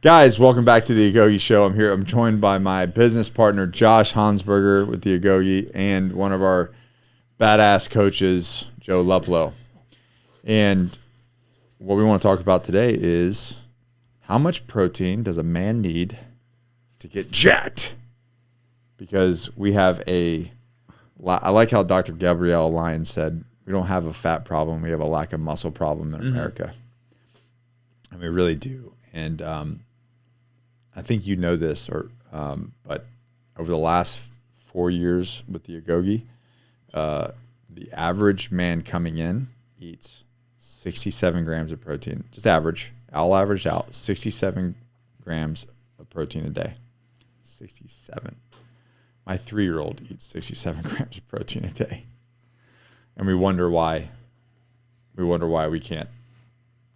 Guys, welcome back to the Agogi Show. I'm here. I'm joined by my business partner, Josh Hansberger with the Agogi, and one of our badass coaches, Joe Luplow. And what we want to talk about today is how much protein does a man need to get jacked? Because we have I like how Dr. Gabrielle Lyon said, we don't have a fat problem. We have a lack of muscle problem in America. And we really do. And I think you know this, but over the last 4 years with the Agogi, the average man coming in eats 67 grams of protein. Just average. I'll average out 67 grams of protein a day. 67. My 3-year-old eats 67 grams of protein a day. And we wonder why we can't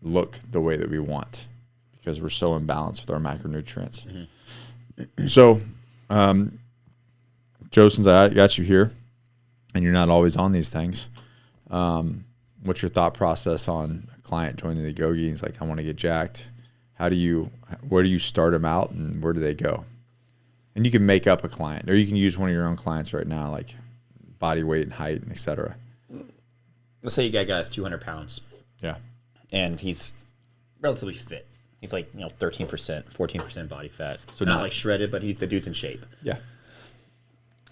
look the way that we want, because we're so imbalanced with our macronutrients. Mm-hmm. So, Joe, since I got you here and you're not always on these things, what's your thought process on a client joining the Agogi? He's like, I want to get jacked. Where do you start them out and where do they go? And you can make up a client, or you can use one of your own clients right now, like body weight and height and et cetera. Let's say you got a guy that's 200 pounds. Yeah. And he's relatively fit. He's like, 13%, 14% body fat. So not like shredded, but the dude's in shape. Yeah.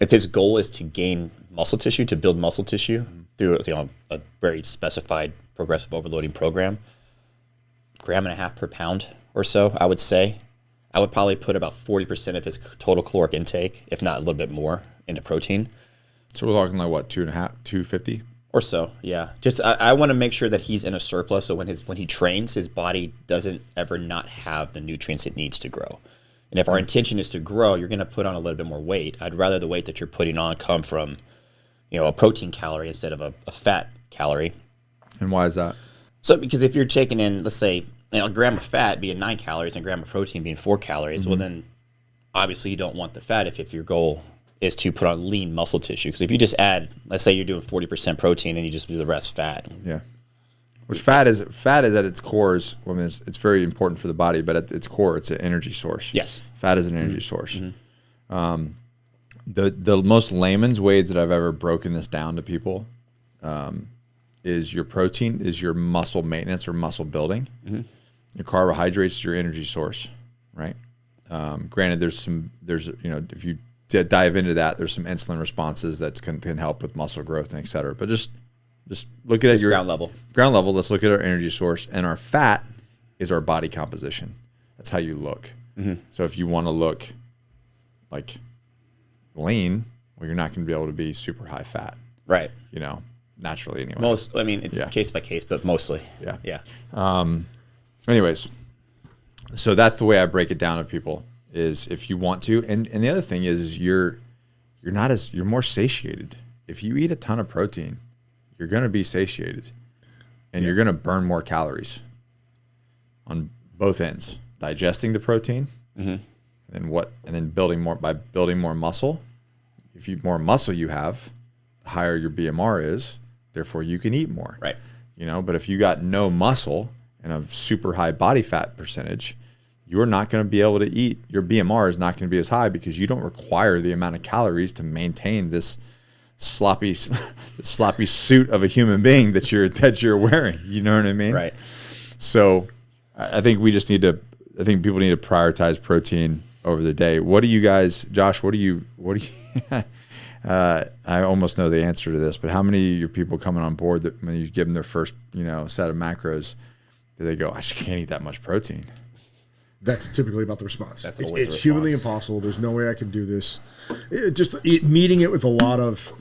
If his goal is to gain muscle tissue, to build muscle tissue through a very specified progressive overloading program, 1.5 grams per pound or so, I would say. I would probably put about 40% of his total caloric intake, if not a little bit more, into protein. So we're talking like what, 250? Or so, yeah. Just I want to make sure that he's in a surplus, so when he trains, his body doesn't ever not have the nutrients it needs to grow. And if our intention is to grow, you're going to put on a little bit more weight. I'd rather the weight that you're putting on come from, a protein calorie instead of a fat calorie. And why is that? So because if you're taking in, let's say, a gram of fat being 9 calories and a gram of protein being 4 calories, well then obviously you don't want the fat if your goal is to put on lean muscle tissue. Because if you just add, let's say you're doing 40% protein and you just do the rest fat. Yeah. Which fat is at its core it's very important for the body, but at its core, it's an energy source. Yes. Fat is an energy source. Mm-hmm. The most layman's ways that I've ever broken this down to people is your protein is your muscle maintenance or muscle building. Mm-hmm. Your carbohydrates is your energy source, right? Granted, if you dive into that, there's some insulin responses that can help with muscle growth and et cetera. But just look at your ground level. Ground level. Let's look at our energy source, and our fat is our body composition. That's how you look. Mm-hmm. So if you want to look like lean, well, you're not going to be able to be super high fat, right? Naturally anyway. It's case by case, but mostly, yeah. Anyways, so that's the way I break it down to people. Is if you want to, and the other thing is you're more satiated. If you eat a ton of protein, you're going to be satiated, and you're going to burn more calories on both ends. Digesting the protein, and then building more muscle. If more muscle you have, the higher your BMR is. Therefore, you can eat more. Right. But if you got no muscle and a super high body fat percentage, you're not going to be able to eat. Your BMR is not going to be as high because you don't require the amount of calories to maintain this sloppy suit of a human being that you're wearing. You know what I mean? Right. So I think people need to prioritize protein over the day. What do you guys, Josh, what do you I almost know the answer to this, but how many of your people coming on board that when you give them their first, set of macros, do they go, I just can't eat that much protein? That's typically about the response. It's the response. Humanly impossible. There's no way I can do this. Meeting it with a lot of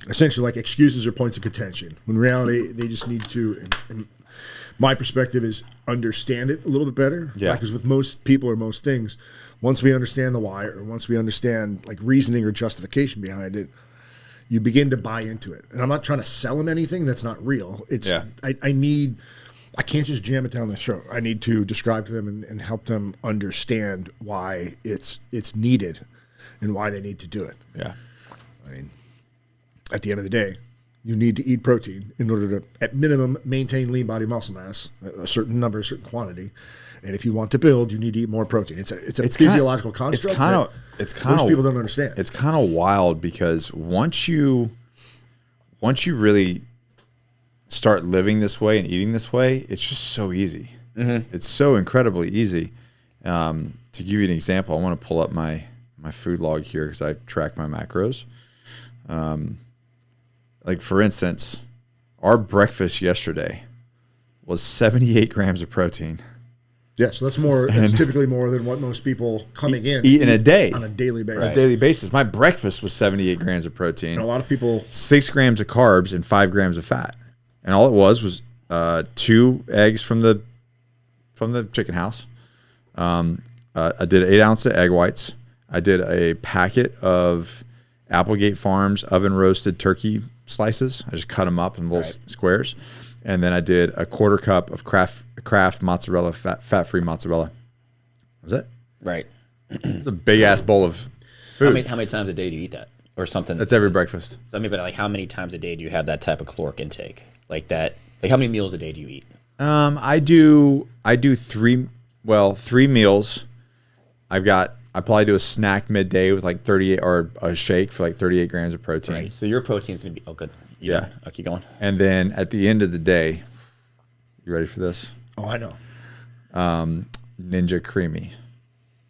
essentially like excuses or points of contention. When in reality, they just need to, and my perspective is understand it a little bit better. Yeah. Because with most people or most things, once we understand the why or once we understand like reasoning or justification behind it, you begin to buy into it. And I'm not trying to sell them anything that's not real. It's I can't just jam it down their throat. I need to describe to them and help them understand why it's needed and why they need to do it. Yeah. I mean, at the end of the day, you need to eat protein in order to, at minimum, maintain lean body muscle mass, a certain number, a certain quantity, And if you want to build, you need to eat more protein. It's a physiological construct. It's kind of most people don't understand. It's kind of wild because once you really start living this way and eating this way, it's just so easy. It's so incredibly easy. To give you an example, I want to pull up my food log here because I track my macros. Like for instance, our breakfast yesterday was 78 grams of protein. Yeah, so that's more. That's typically more than what most people coming in eat in a day on a daily basis. On a daily basis, my breakfast was 78 grams of protein. And a lot of people 6 grams of carbs and 5 grams of fat, and all it was 2 eggs from the chicken house. I did 8 ounces of egg whites. I did a packet of Applegate Farms oven roasted turkey slices. I just cut them up in little squares. And then I did a 1/4 cup of Kraft mozzarella, fat-free mozzarella. Was it? Right. It's a big-ass bowl of food. How many times a day do you eat that? Or something? That's every breakfast. I mean, but like how many times a day do you have that type of caloric intake? Like that? Like how many meals a day do you eat? I do 3 meals. I probably do a snack midday with like 38 or a shake for like 38 grams of protein. Right. So your protein's going to be good. Yeah. I'll keep going. And then at the end of the day, you ready for this? Oh, I know. Ninja Creamy.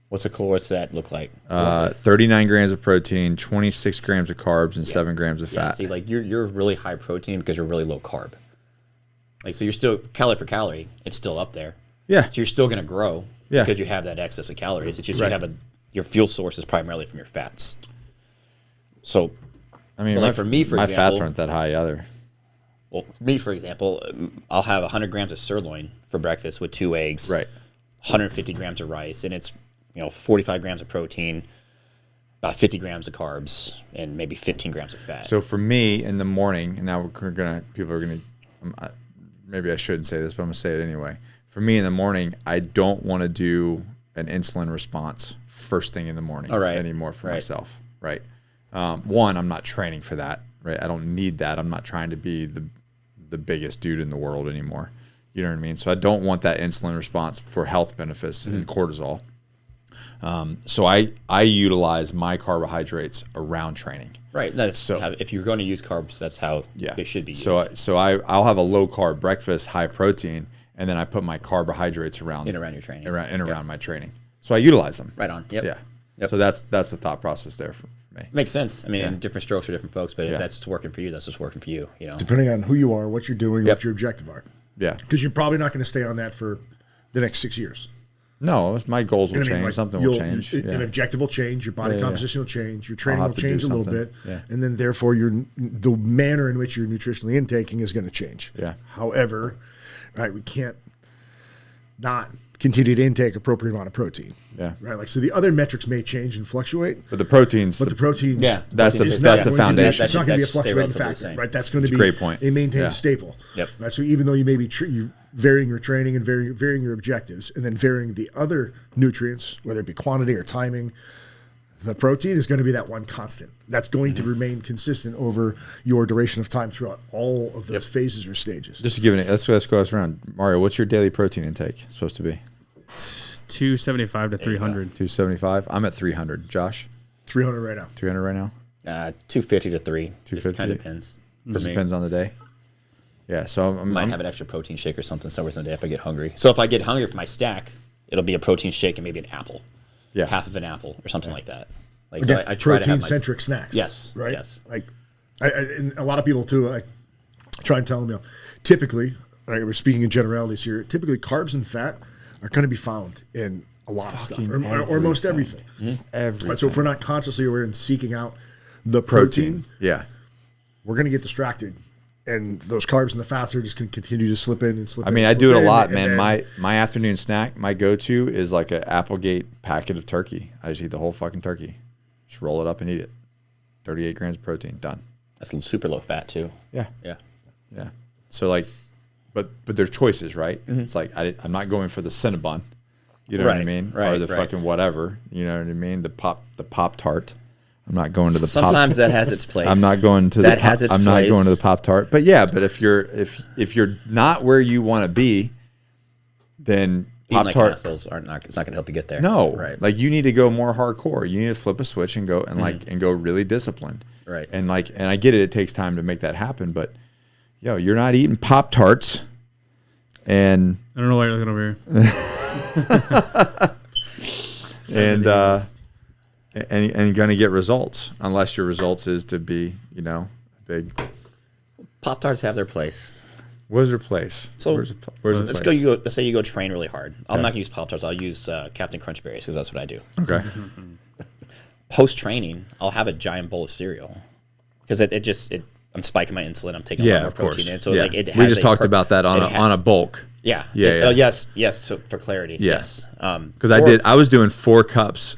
What's that look like? 39 grams of protein, 26 grams of carbs, and 7 grams of fat. See, like you're really high protein because you're really low carb. Like, so you're still calorie for calorie, it's still up there. Yeah. So you're still going to grow Yeah. because you have that excess of calories. It's just Right. you have your fuel source is primarily from your fats. So, I mean, like for me, for my example, fats aren't that high either. well, me, for example, I'll have 100 grams of sirloin for breakfast with 2 eggs, Right. 150 grams of rice, and it's 45 grams of protein, about 50 grams of carbs, and maybe 15 grams of fat. So for me in the morning, and now people are gonna, maybe I shouldn't say this, but I'm gonna say it anyway. For me in the morning, I don't want to do an insulin response first thing in the morning anymore for myself. Right. One, I'm not training for that. Right. I don't need that. I'm not trying to be the biggest dude in the world anymore. You know what I mean? So I don't want that insulin response for health benefits and cortisol. So I utilize my carbohydrates around training. Right. If you're going to use carbs, that's how they should be used. So I'll have a low carb breakfast, high protein, and then I put my carbohydrates around around your training, around my training. So I utilize them. Right on. Yep. Yeah. Yep. So that's the thought process there for me. Makes sense. I mean, different strokes for different folks, but if that's just working for you, that's just working for you. Depending on who you are, what you're doing, what your objective are. Yeah. Because you're probably not going to stay on that for the next 6 years. No, my goals will change. Something will change. An objective will change. Your body composition will change. Your training will change a little bit. Yeah. And then, therefore, the manner in which you're nutritionally intaking is going to change. Yeah. However, we can't not continue to intake appropriate amount of protein. Yeah. Right. Like, so the other metrics may change and fluctuate. But the proteins. But the protein. Yeah. That's is the foundation. It's not going to be a That's fluctuating stay relatively factor. same. Right. That's going to be a great point. a maintained Yeah. staple. Yep. Right. So even though you may be varying your training and varying your objectives, and then varying the other nutrients, whether it be quantity or timing, the protein is going to be that one constant. That's going to remain consistent over your duration of time throughout all of those phases or stages. Just to give it, let's go around. Mario, what's your daily protein intake supposed to be? 275 to 300. 275. I'm at 300. Josh, 300 right now. 300 right now. 250 to 3. 250. It kind of depends. Just depends on the day. Yeah, so I might have an extra protein shake or something somewhere in the day if I get hungry. So if I get hungry for my stack, it'll be a protein shake and maybe an apple. Yeah. Half of an apple or something like that. Like, Again, so I try to have protein-centric snacks. Yes. Right? Yes. Like, and a lot of people, too, I try and tell them, typically, we're speaking in generalities here, typically carbs and fat are going to be found in a lot of stuff, or most everything. everything. Right, so if we're not consciously aware and seeking out the protein, we're going to get distracted. And those carbs and the fats are just going to continue to slip in and slip in. I mean, and I do slip it a in, lot, and man. then- My afternoon snack, my go-to is like an Applegate packet of turkey. I just eat the whole fucking turkey. Just roll it up and eat it. 38 grams of protein, done. That's super low fat too. Yeah. Yeah. So like, but there's choices, right? It's like I'm not going for the Cinnabon, you know what I mean, or the fucking whatever, you know what I mean, the Pop Tart. I'm not going to the Sometimes that has its place. I'm not going to that has its I'm place. not going to the Pop Tart. But yeah, but if you're not where you want to be, then Eating like Pop-Tart. assholes it's not going to help you get there. No, right? Like you need to go more hardcore. You need to flip a switch and go and go really disciplined. Right. And I get it. It takes time to make that happen, but you're not eating Pop-Tarts. And I don't know why you're looking over here. and you're going to get results unless your results is to be, a big. Pop-Tarts have their place. Where's their place? So where's the let's place? let's say you go train really hard. I'm not going to use Pop-Tarts. I'll use Captain Crunch Berries because that's what I do. Okay. Post training, I'll have a giant bowl of cereal because I'm spiking my insulin. I'm taking a lot more Of course. protein in. So Yeah. like it has We just talked about that on a bulk. Yeah. Yeah. Oh, yes. So for clarity. Yeah. Yes. Because I was doing 4 cups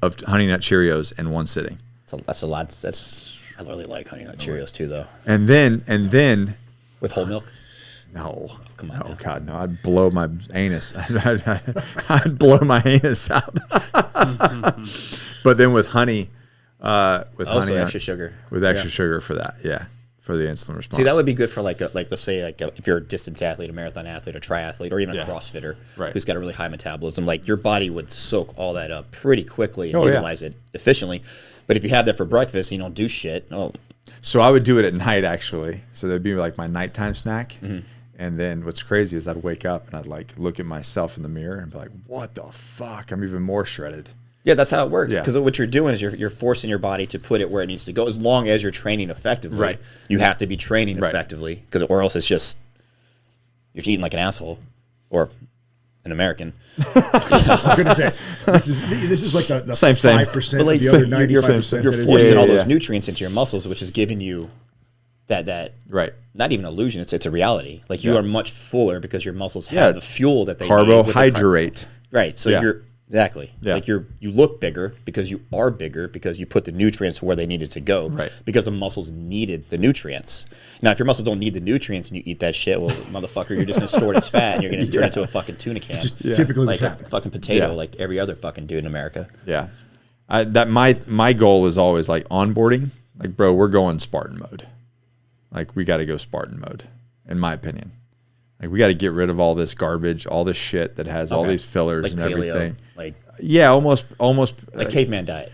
of Honey Nut Cheerios in one sitting. That's a lot. I really like Honey Nut Cheerios too, though. And then With whole milk. no, come on oh now. God, no! I'd blow my anus. I'd blow my anus out. But then with honey, Also extra sugar. with extra sugar for that, for the insulin response. See, that would be good for let's say if you're a distance athlete, a marathon athlete, a triathlete, or even a CrossFitter Right. who's got a really high metabolism. Like your body would soak all that up pretty quickly and Oh, yeah. utilize it efficiently. But if you have that for breakfast, and you don't do shit. Oh, So I would do it at night actually. So that'd be like my nighttime snack. Mm-hmm. And then what's crazy is I'd wake up and I'd like look at myself in the mirror and be like, "What the fuck? I'm even more shredded." yeah, that's how it works. Yeah. Because what you're doing is you're forcing your body to put it where it needs to go. As long as you're training effectively, Right. you have to be training Right. effectively, or else it's just you're eating like an asshole or an American. I was gonna say this is like the Same. 5% But like, of the other you're 95%. you're that is- forcing all Yeah. those nutrients into your muscles, which is giving you that Right. not even illusion. It's a reality. Like you Yeah. are much fuller because your muscles have Yeah. the fuel that they need with the Carbohydrate. right. So Yeah. you're exactly Yeah. like you look bigger because you are bigger because you put the nutrients where they needed to go. Right. Because the muscles needed the nutrients. Now, if your muscles don't need the nutrients and you eat that shit, well, motherfucker, you're just gonna store it as fat and you're gonna turn it into a fucking tuna can, typically like what's a happening. fucking potato, Yeah. like every other fucking dude in America. Yeah. My goal is always like onboarding. Like, bro, we're going Spartan mode. Like, we got to go Spartan mode, in my opinion. Like, we got to get rid of all this garbage, all this shit that has all Okay. these fillers Like and paleo, everything. like Yeah, almost. caveman diet.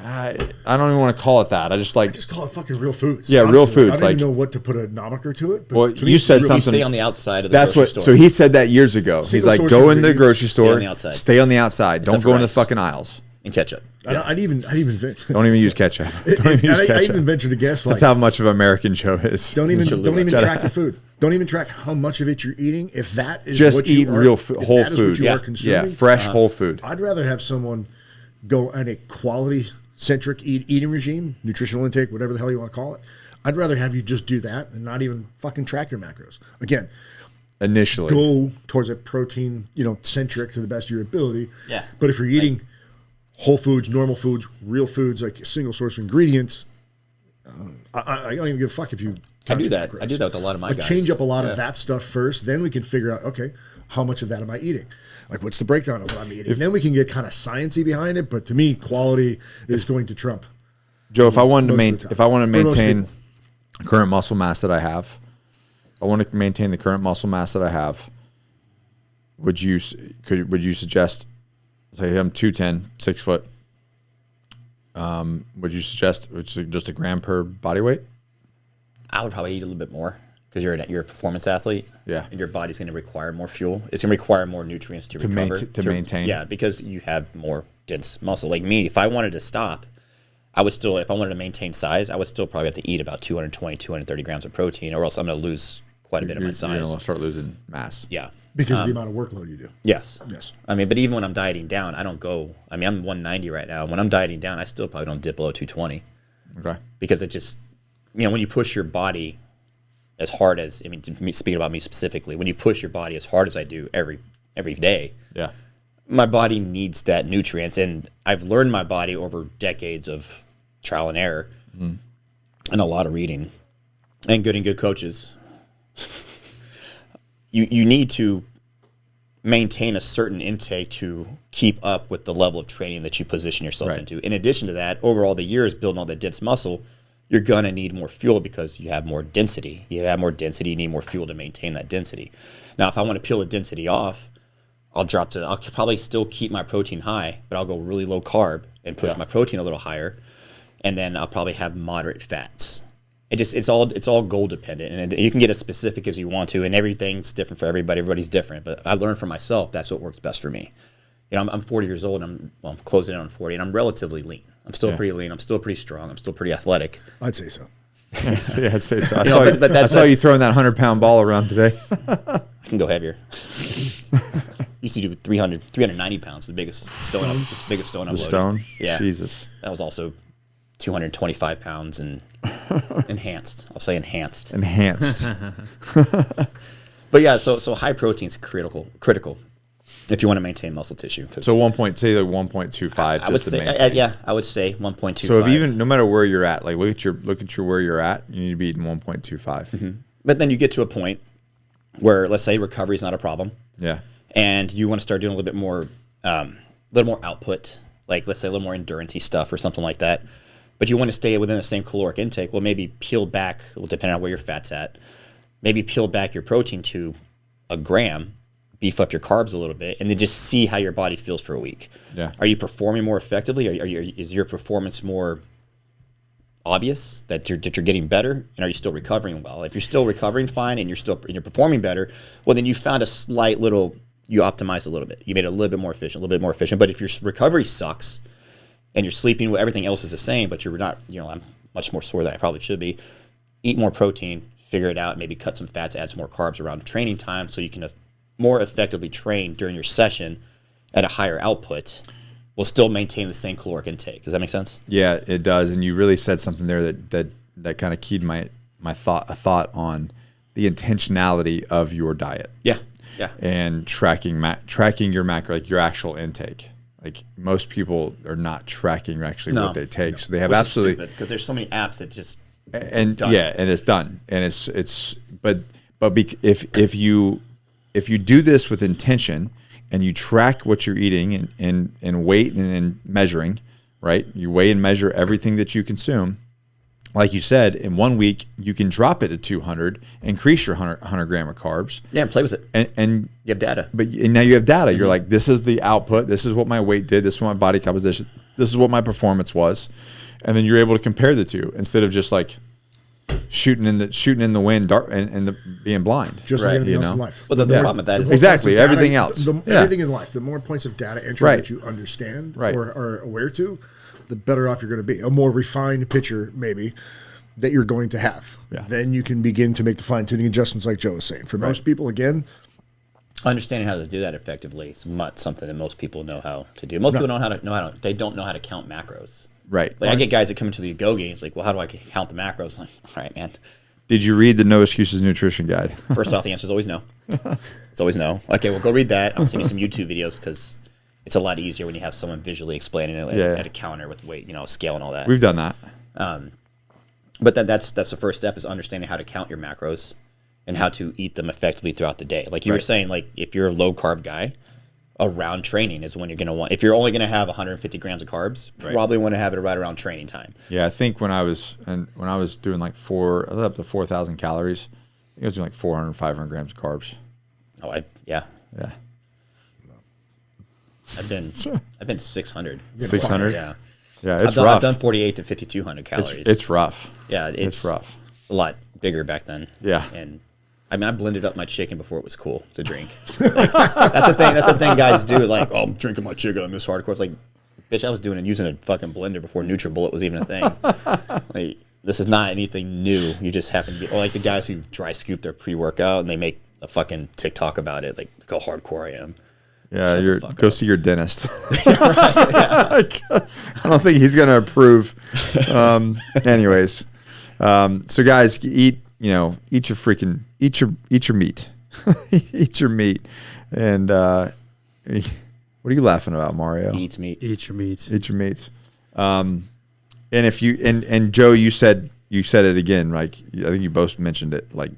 I don't even want to call it that. I just like. Just call it fucking real foods. Yeah, real Honestly, foods, I don't like- even know what to put a nomiker to it. But Well, to me, you it's said real- something- You stay on the outside of the That's grocery what. store. So he said that years ago. He's Single like, source go in the ingredients, grocery stay on store, the outside. stay on the outside. Don't Except go for in the rice. fucking aisles. and ketchup. I'd even Don't even use ketchup. Don't even use I ketchup. even venture to guess like That's how much of American Joe is. don't even Cholula. track your food. Don't even track how much of it you're eating. If that is Just what you eat are, real if whole that is what food. you Yeah. are consuming, Fresh whole food. I'd rather have someone go on a quality centric eating regime, nutritional intake, whatever the hell you want to call it. I'd rather have you just do that and not even fucking track your macros. Again, Initially, go towards a protein, centric to the best of your ability. Yeah. But if you're eating whole foods, normal foods, real foods, like single source ingredients, I don't even give a fuck if you. I do count your that. macros. I do that with a lot of my Like guys. change up a lot Yeah. of that stuff first, then we can figure out, okay, how much of that am I eating? Like, what's the breakdown of what I'm eating? Then we can get kind of sciencey behind it. But to me, quality is going to trump. Joe, if I wanted to Most of the time. if I want to For most maintain people. current muscle mass that I have, if I want to maintain the current muscle mass that I have, would you suggest? Say I'm 210, 6 foot. Would you suggest just a gram per body weight? I would probably eat a little bit more because you're a performance athlete. Yeah. And your body's going to require more fuel. It's going to require more nutrients to recover. maintain. Yeah, because you have more dense muscle. Like me, if I wanted to stop, I would still, if I wanted to maintain size, I would still probably have to eat about 220, 230 grams of protein, or else I'm going to lose quite a bit of my You're size. gonna start losing mass. Yeah. Because of the amount of workload you do. Yes. Yes. I mean, but even when I'm dieting down, I don't go. I mean, I'm 190 right now. When I'm dieting down, I still probably don't dip below 220 Okay. because it just, when you push your body as hard as, speaking about me specifically, when you push your body as hard as I do every day, Yeah. my body needs that nutrients. And I've learned my body over decades of trial and error and a lot of reading and good coaches. You need to maintain a certain intake to keep up with the level of training that you position yourself Right. into. In addition to that, over all the years building all that dense muscle, you're going to need more fuel because you have more density. You have more density, you need more fuel to maintain that density. Now, if I want to peel the density off, I'll probably still keep my protein high, but I'll go really low carb and push my protein a little higher. And then I'll probably have moderate fats. It's all goal dependent, and you can get as specific as you want to, and everything's different for everybody. Everybody's different, but I learned for myself that's what works best for me. I'm 40 years old, and I'm closing in on 40, and I'm relatively lean. I'm still pretty lean. I'm still pretty strong. I'm still pretty athletic. I'd say so. I'd say so. I saw you throwing that 100-pound ball around today. I can go heavier. Used to do 390 pounds, the biggest stone I've The loaded. stone? Yeah. Jesus. That was also 225 pounds and enhanced. I'll say enhanced. Enhanced. But yeah, so high protein is critical if you want to maintain muscle tissue. So 1.25 I would just to say, maintain. I would say 1.25. So if even no matter where you're at, like look at your where you're at, you need to be eating 1.25. Mm-hmm. But then you get to a point where, let's say, recovery is not a problem. Yeah. And you want to start doing a little more output, like let's say a little more endurance-y stuff or something like that. But you want to stay within the same caloric intake. Well, maybe peel back, depending on where your fat's at, maybe peel back your protein to a gram, beef up your carbs a little bit, and then just see how your body feels for a week. Yeah. Are you performing more effectively? Is your performance more obvious that you're getting better? And are you still recovering well? If you're still recovering fine and you're performing better, well, then you found a slight little, you optimized a little bit. You made it a little bit more efficient. But if your recovery sucks and you're sleeping, well, everything else is the same, but you're not, I'm much more sore than I probably should be. Eat more protein, figure it out, maybe cut some fats, add some more carbs around training time so you can more effectively train during your session at a higher output. Will still maintain the same caloric intake. Does that make sense? Yeah, it does. And you really said something there that kind of keyed my thought on the intentionality of your diet. Yeah. And tracking your macro, like your actual intake. Like most people are not tracking actually what they take, so they have absolutely, because there's so many apps that just and it's done, and if you do this with intention and you track what you're eating and weight and measuring, right? You weigh and measure everything that you consume. Like you said, in 1 week, you can drop it to 200, increase your 100 gram of carbs. Yeah, and play with it. And you have data. And now you have data. Mm-hmm. You're like, this is the output. This is what my weight did. This is what my body composition. This is what my performance was. And then you're able to compare the two instead of just like shooting in the wind and being blind. Just like anything else in life. Well, the problem with that is exactly everything else. Everything in life. The more points of data entry that you understand or are aware to, the better off you're going to be. A more refined picture, maybe, that you're going to have. Yeah. Then you can begin to make the fine-tuning adjustments like Joe was saying. For most people, again, understanding how to do that effectively is not something that most people know how to do. Most people don't know how to count macros. Right. Like I get guys that come into the Go games like, well, how do I count the macros? I'm like, all right, man. Did you read the No Excuses Nutrition Guide? First off, the answer is always no. It's always no. Okay, well, go read that. I'll send you some YouTube videos because it's a lot easier when you have someone visually explaining it at a counter with weight, scale and all that. We've done that. But then that's the first step is understanding how to count your macros and how to eat them effectively throughout the day. Like you were saying, like if you're a low carb guy, around training is when you're going to want. If you're only going to have 150 grams of carbs, probably want to have it right around training time. Yeah, I think when I was doing like up to 4,000 calories, I think I was doing like 400, 500 grams of carbs. Oh, yeah. I've been 600. 600? Yeah. Yeah, it's rough. I've done 48 to 5,200 calories. It's rough. Yeah, it's rough. A lot bigger back then. Yeah. And I mean, I blended up my chicken before it was cool to drink. Like, that's the thing. That's the thing guys do. Like, oh, I'm drinking my chicken. I'm this hardcore. It's like, bitch, I was doing it using a fucking blender before NutriBullet was even a thing. Like, this is not anything new. You just happen to be, or like the guys who dry scoop their pre-workout and they make a fucking TikTok about it. Like, look how hardcore I am. Yeah, go see your dentist. I don't think he's gonna approve. Anyways, so guys, eat your meat, eat your meat, and what are you laughing about, Mario? He eats meat. Eat your meat. Eat your meats. And if you and Joe, you said it again. Like I think you both mentioned it. Like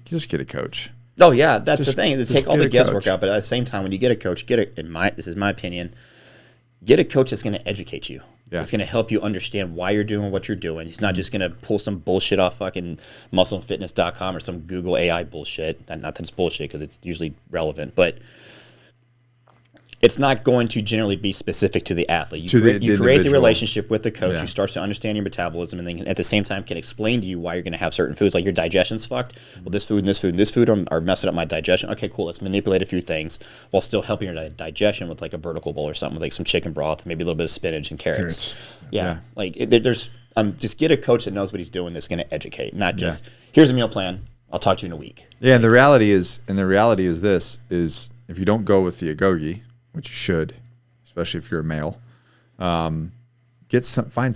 just get a coach. Oh yeah, that's the thing. To take all the guesswork coach out, but at the same time, when you get a coach, this is my opinion, get a coach that's going to educate you. Yeah. It's going to help you understand why you're doing what you're doing. He's not just going to pull some bullshit off fucking muscleandfitness.com or some Google AI bullshit. Not that it's bullshit because it's usually relevant, but it's not going to generally be specific to the athlete. You create the relationship with the coach. Yeah. You start to understand your metabolism, and then at the same time can explain to you why you're going to have certain foods. Like your digestion's fucked. Well, this food and this food and this food are messing up my digestion. Okay, cool. Let's manipulate a few things while still helping your digestion with like a vertical bowl or something, with like some chicken broth, maybe a little bit of spinach and carrots. Yeah. Like there's just get a coach that knows what he's doing that's going to educate, not just here's a meal plan. I'll talk to you in a week. Yeah, and the reality is this is if you don't go with the Agogi, which you should, especially if you're a male, find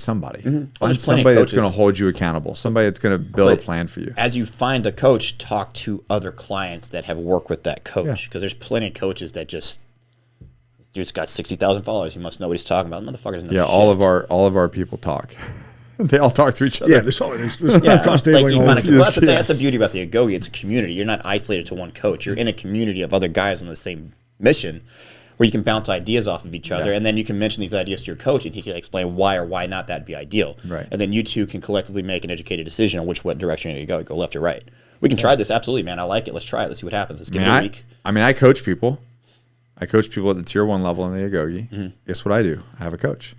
somebody. Find somebody that's going to hold you accountable. Somebody that's going to build a plan for you. As you find a coach, talk to other clients that have worked with that coach, because there's plenty of coaches that just dude's got 60,000 followers. He must know what he's talking about. Motherfuckers know shit. all of our people talk. They all talk to each other. Yeah, there's that's the beauty about the Agogi. It's a community. You're not isolated to one coach. You're in a community of other guys on the same mission, where you can bounce ideas off of each other, and then you can mention these ideas to your coach, and he can explain why or why not that'd be ideal. Right. And then you two can collectively make an educated decision on what direction you're going to go left or right. We can try this. Absolutely, man. I like it. Let's try it. Let's see what happens. Let's give it a week. I coach people. I coach people at the tier 1 level in the Agogi. Guess what I do? I have a coach.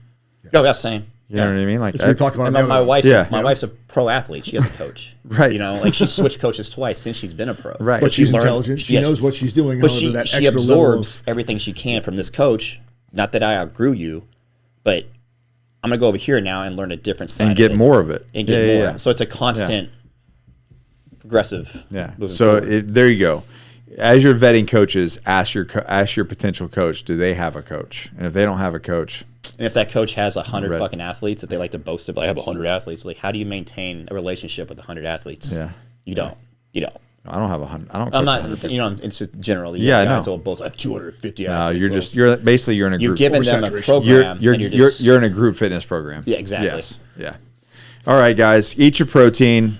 Oh, yeah, same. You know what I mean? Like we talked about. My wife's a pro athlete. She has a coach. Right. You know, like she's switched coaches twice since she's been a pro. Right. But she's intelligent. She knows what she's doing. But she absorbs everything she can from this coach. Not that I outgrew you, but I'm gonna go over here now and learn a different side and get more of it. And get more. Yeah. So it's a constant, progressive. Yeah. So there you go. As you're vetting coaches, ask your potential coach, do they have a coach? And if they don't have a coach, and if that coach has 100 fucking athletes that they like to boast about, I have 100 athletes. Like, how do you maintain a relationship with 100 athletes? Yeah. You don't. I don't have 100. I don't. I'm not. It's just generally. Yeah, guys no. will boast like 250 No, athletes. you're in a group. You're giving them a program. You're in a group fitness program. Yeah, exactly. Yes. Yeah. All right, guys. Eat your protein.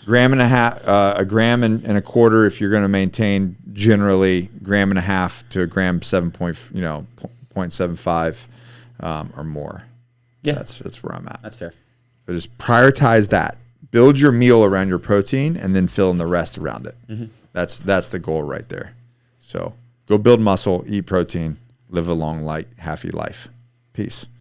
Gram and a half, a gram and a quarter if you're going to maintain generally gram and a half to a gram 0.75 or more. Yeah, that's where I'm at. That's fair. But just prioritize that. Build your meal around your protein and then fill in the rest around it. That's the goal right there. So go build muscle, eat protein, live a long, happy life. Peace.